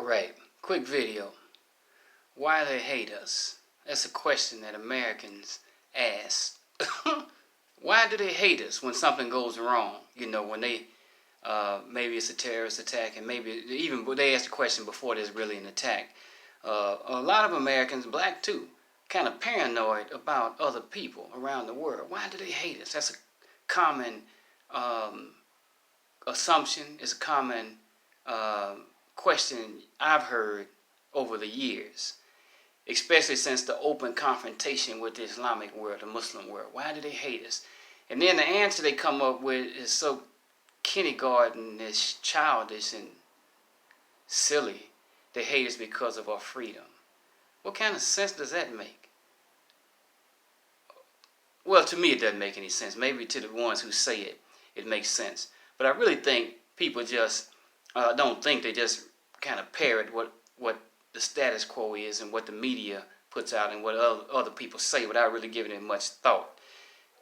Alright, quick video. Why they hate us? That's a question that Americans ask. Why do they hate us when something goes wrong? You know, when they, maybe it's a terrorist attack, and maybe even they ask the question before there's really an attack. A lot of Americans, black too, kind of paranoid about other people around the world. Why do they hate us? That's a common assumption. It's a common question I've heard over the years, especially since the open confrontation with the Islamic world, the Muslim world. Why do they hate us? And then the answer they come up with is so kindergarten-ish, childish, and silly. They hate us because of our freedom. What kind of sense does that make? Well, to me it doesn't make any sense. Maybe to the ones who say it, it makes sense. But I really think people just don't think. They just kind of parrot what the status quo is and what the media puts out and what other people say without really giving it much thought.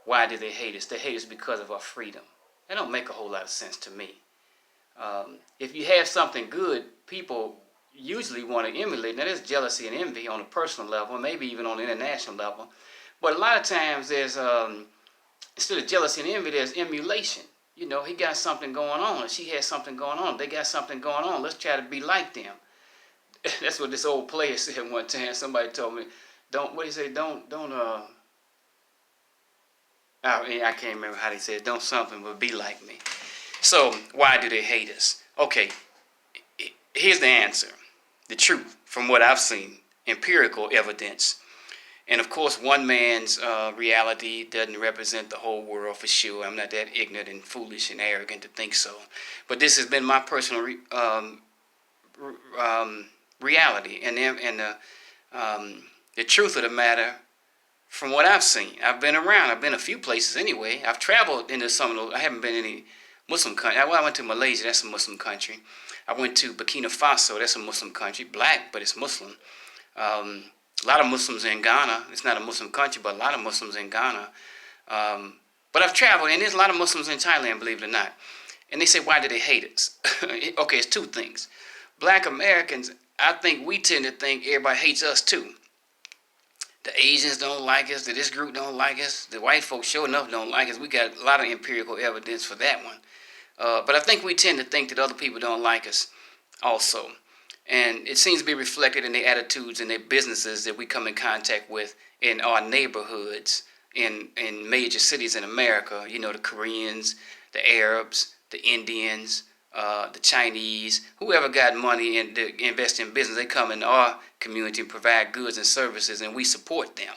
Why do they hate us? They hate us because of our freedom. That don't make a whole lot of sense to me. If you have something good, people usually want to emulate. Now, there's jealousy and envy on a personal level, maybe even on an international level. But a lot of times there's, instead of jealousy and envy, there's emulation. You know, he got something going on, and she has something going on. They got something going on. Let's try to be like them. That's what this old player said one time. Somebody told me, what do you say? I can't remember how they said, don't something, but be like me. So, why do they hate us? Okay, here's the answer. The truth, from what I've seen, empirical evidence. And of course, one man's reality doesn't represent the whole world for sure. I'm not that ignorant and foolish and arrogant to think so. But this has been my personal reality. And the truth of the matter, from what I've seen, I've been around. I've been a few places anyway. I've traveled into some of those. I haven't been in any Muslim country. I went to Malaysia. That's a Muslim country. I went to Burkina Faso. That's a Muslim country. Black, but it's Muslim. A lot of Muslims in Ghana. It's not a Muslim country, but a lot of Muslims in Ghana. But I've traveled, and there's a lot of Muslims in Thailand, believe it or not. And they say, why do they hate us? Okay, it's two things. Black Americans, I think we tend to think everybody hates us too. The Asians don't like us. This group don't like us. The white folks, sure enough, don't like us. We got a lot of empirical evidence for that one. But I think we tend to think that other people don't like us also. And it seems to be reflected in the attitudes and the businesses that we come in contact with in our neighborhoods, in major cities in America. You know, the Koreans, the Arabs, the Indians, the Chinese, whoever got money and invest in business, they come in our community and provide goods and services, and we support them.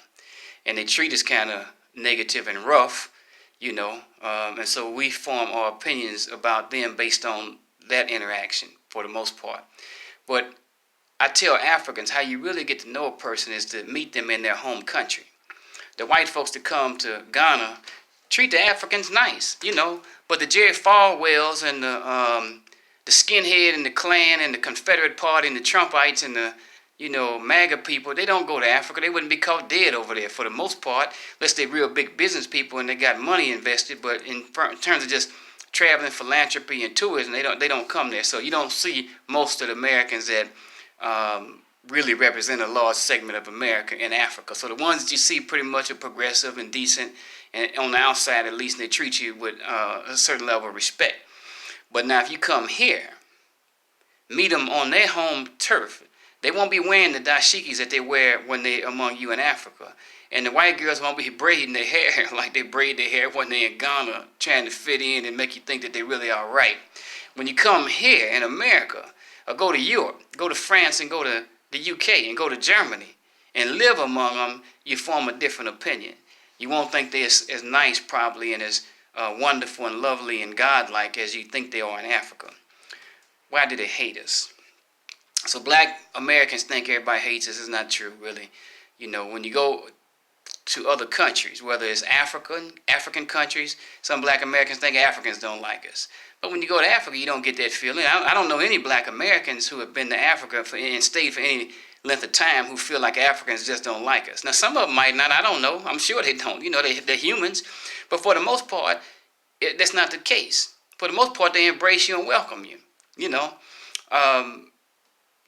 And they treat us kind of negative and rough, you know, and so we form our opinions about them based on that interaction for the most part. But I tell Africans how you really get to know a person is to meet them in their home country. The white folks that come to Ghana treat the Africans nice, you know, but the Jerry Falwells and the skinhead and the Klan and the Confederate Party and the Trumpites and the, you know, MAGA people, they don't go to Africa. They wouldn't be caught dead over there for the most part, unless they're real big business people and they got money invested. But in terms of just traveling, philanthropy, and tourism, they don't come there. So you don't see most of the Americans that really represent a large segment of America in Africa. So the ones that you see pretty much are progressive and decent, and on the outside at least, they treat you with a certain level of respect. But now if you come here, meet them on their home turf, they won't be wearing the dashikis that they wear when they're among you in Africa. And the white girls won't be braiding their hair like they braid their hair when they're in Ghana, trying to fit in and make you think that they really are right. When you come here in America, or go to Europe, go to France and go to the UK and go to Germany and live among them, you form a different opinion. You won't think they're as nice probably and as wonderful and lovely and godlike as you think they are in Africa. Why do they hate us? So black Americans think everybody hates us. It's not true, really. You know, when you go to other countries, whether it's African countries, some black Americans think Africans don't like us. But when you go to Africa, you don't get that feeling. I don't know any black Americans who have been to Africa and stayed for any length of time who feel like Africans just don't like us. Now, some of them might not. I don't know. I'm sure they don't. You know, they're humans. But for the most part, that's not the case. For the most part, they embrace you and welcome you. You know,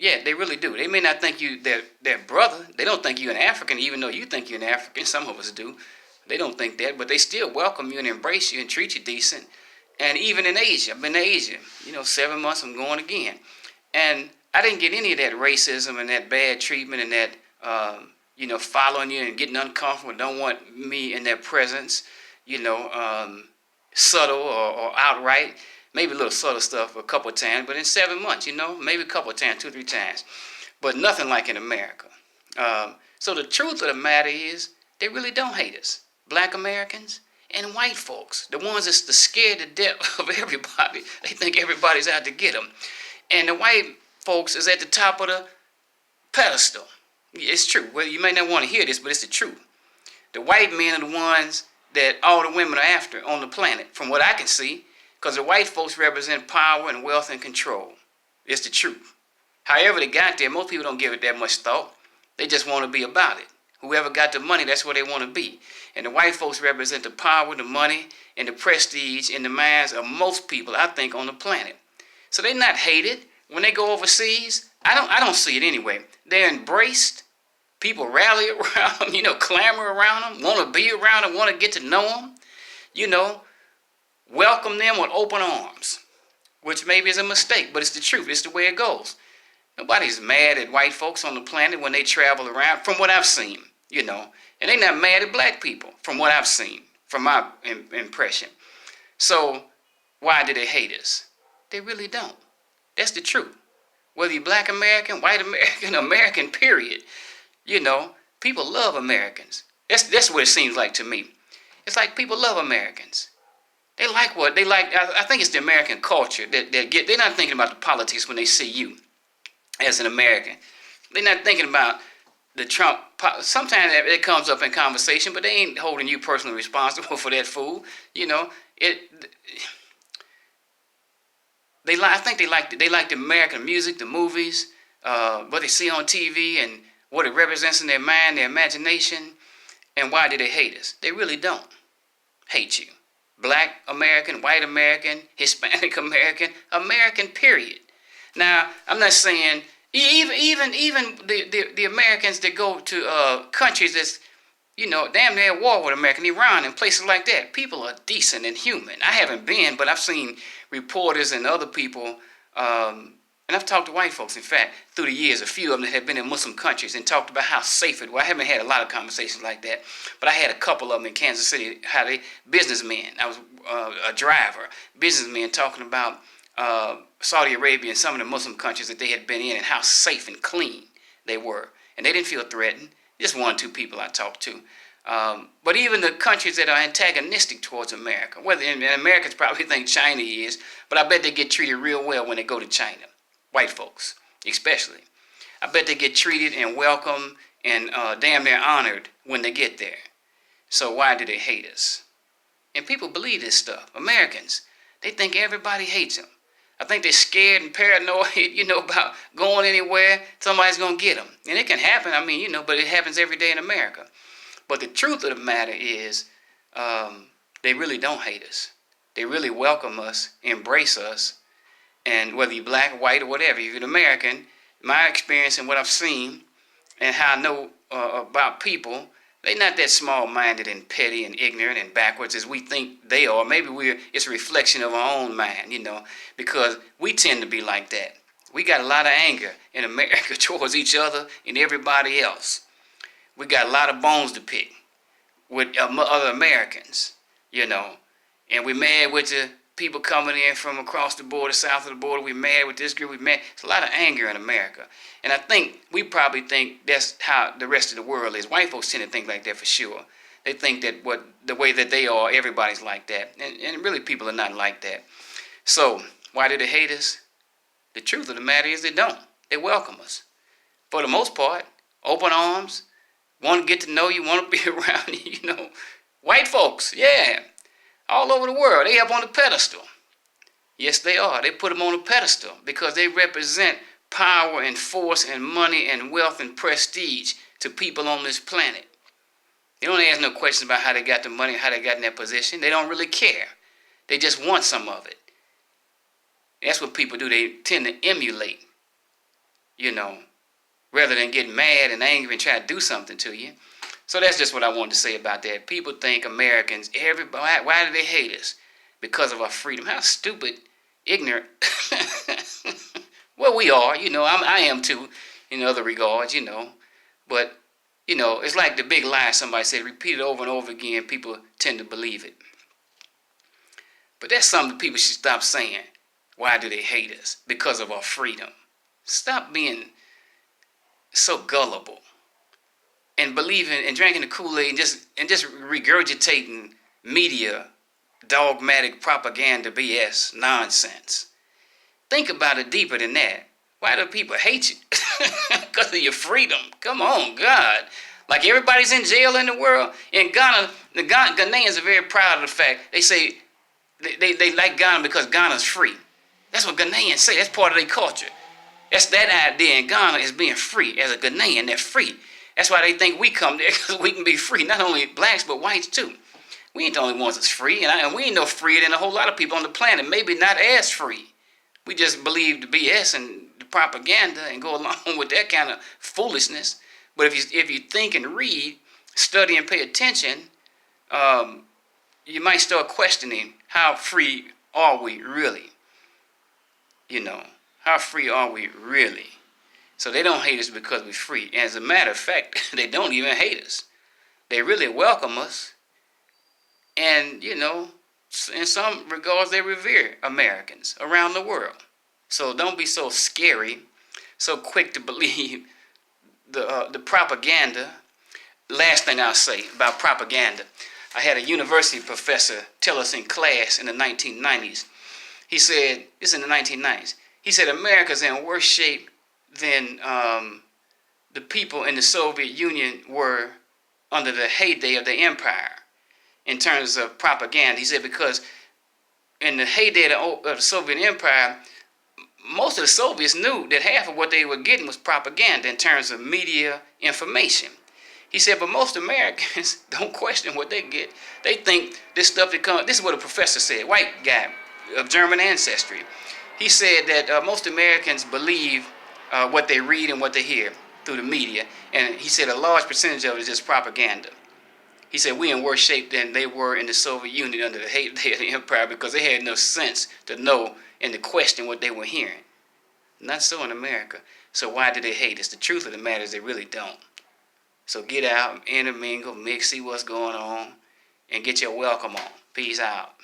Yeah, they really do. They may not think you their brother. They don't think you're an African, even though you think you're an African. Some of us do. They don't think that, but they still welcome you and embrace you and treat you decent. And even in Asia, I've been to Asia. 7 months. I'm going again, and I didn't get any of that racism and that bad treatment and that following you and getting uncomfortable. Don't want me in their presence. Subtle or outright. Maybe a little subtle stuff a couple of times, but in 7 months, maybe a couple of times, 2 or 3 times, but nothing like in America. So the truth of the matter is, they really don't hate us, Black Americans and white folks, the ones that's scared to death of everybody. They think everybody's out to get them, and the white folks is at the top of the pedestal. It's true. Well, you may not want to hear this, but it's the truth. The white men are the ones that all the women are after on the planet, from what I can see. Because the white folks represent power and wealth and control. It's the truth. However they got there, most people don't give it that much thought. They just want to be about it. Whoever got the money, that's where they want to be. And the white folks represent the power, the money, and the prestige in the minds of most people, I think, on the planet. So they're not hated. When they go overseas, I don't see it anyway. They're embraced. People rally around them, clamor around them, want to be around them, want to get to know them, welcome them with open arms, which maybe is a mistake, but it's the truth. It's the way it goes. Nobody's mad at white folks on the planet when they travel around, from what I've seen, and they're not mad at black people, from what I've seen, from my impression. So why do they hate us? They really don't. That's the truth. Whether you're Black American, white American, American, period, people love Americans. That's what it seems like to me. It's like people love Americans. They like what they like. I think it's the American culture that they're not thinking about the politics when they see you as an American. They're not thinking about the Trump. Sometimes it comes up in conversation, but they ain't holding you personally responsible for that fool. I think they like the American music, the movies, what they see on TV, and what it represents in their mind, their imagination. And why do they hate us? They really don't hate you. Black American, white American, Hispanic American, American, period. Now, I'm not saying even the Americans that go to countries that's damn near at war with America, Iran and places like that. People are decent and human. I haven't been, but I've seen reporters and other people, and I've talked to white folks, in fact, through the years, a few of them that have been in Muslim countries and talked about how safe it was. I haven't had a lot of conversations like that, but I had a couple of them in Kansas City, how they, businessmen, I was a driver, businessmen talking about Saudi Arabia and some of the Muslim countries that they had been in and how safe and clean they were. And they didn't feel threatened. Just 1 or 2 people I talked to. But even the countries that are antagonistic towards America, and Americans probably think China is, but I bet they get treated real well when they go to China. White folks, especially. I bet they get treated and welcomed and damn near honored when they get there. So why do they hate us? And people believe this stuff. Americans, they think everybody hates them. I think they're scared and paranoid, about going anywhere. Somebody's going to get them. And it can happen, but it happens every day in America. But the truth of the matter is, they really don't hate us. They really welcome us, embrace us. And whether you're black, white, or whatever, if you're an American, my experience and what I've seen and how I know about people, they're not that small-minded and petty and ignorant and backwards as we think they are. Maybe it's a reflection of our own mind, because we tend to be like that. We got a lot of anger in America towards each other and everybody else. We got a lot of bones to pick with other Americans, and we're mad with the people coming in from across the border, south of the border. We're mad with this group. We're mad. It's a lot of anger in America. And I think we probably think that's how the rest of the world is. White folks tend to think like that for sure. They think that the way that they are, everybody's like that. And really people are not like that. So why do they hate us? The truth of the matter is they don't. They welcome us. For the most part, open arms, want to get to know you, want to be around you, White folks, yeah. All over the world, they up on the pedestal. Yes, they are. They put them on a pedestal because they represent power and force and money and wealth and prestige to people on this planet. They don't ask no questions about how they got the money, how they got in that position. They don't really care. They just want some of it. That's what people do. They tend to emulate. you know, rather than getting mad and angry and try to do something to you. So that's just what I wanted to say about that. People think Americans, everybody, why do they hate us? Because of our freedom. How stupid, ignorant. Well, we are, I am too, in other regards, But, it's like the big lie somebody said, repeat it over and over again, people tend to believe it. But that's something people should stop saying. Why do they hate us? Because of our freedom. Stop being so gullible and believing and drinking the Kool-Aid and just regurgitating media, dogmatic propaganda, BS, nonsense. Think about it deeper than that. Why do people hate you? Because of your freedom. Come on, God. Like everybody's in jail in the world. In Ghana, the Ghanaians are very proud of the fact they say they like Ghana because Ghana's free. That's what Ghanaians say. That's part of their culture. That's that idea in Ghana is being free. As a Ghanaian, they're free. That's why they think we come there, because we can be free. Not only blacks, but whites too. We ain't the only ones that's free. And we ain't no freer than a whole lot of people on the planet. Maybe not as free. We just believe the BS and the propaganda and go along with that kind of foolishness. But if you think and read, study and pay attention, you might start questioning how free are we really? How free are we really? So they don't hate us because we're free. And as a matter of fact, they don't even hate us. They really welcome us. And, in some regards, they revere Americans around the world. So don't be so scary, so quick to believe the propaganda. Last thing I'll say about propaganda. I had a university professor tell us in class in the 1990s. He said, this is in the 1990s, he said America's in worse shape than the people in the Soviet Union were under the heyday of the empire in terms of propaganda. He said because in the heyday of the Soviet Empire, most of the Soviets knew that half of what they were getting was propaganda in terms of media information. He said, but most Americans don't question what they get. They think this stuff that comes, this is what a professor said, white guy of German ancestry. He said that most Americans believe what they read and what they hear through the media. And he said a large percentage of it is just propaganda. He said we're in worse shape than they were in the Soviet Union under the heyday of the empire because they had no sense to know and to question what they were hearing. Not so in America. So why do they hate us? The truth of the matter is they really don't. So get out, intermingle, mix, see what's going on, and get your welcome on. Peace out.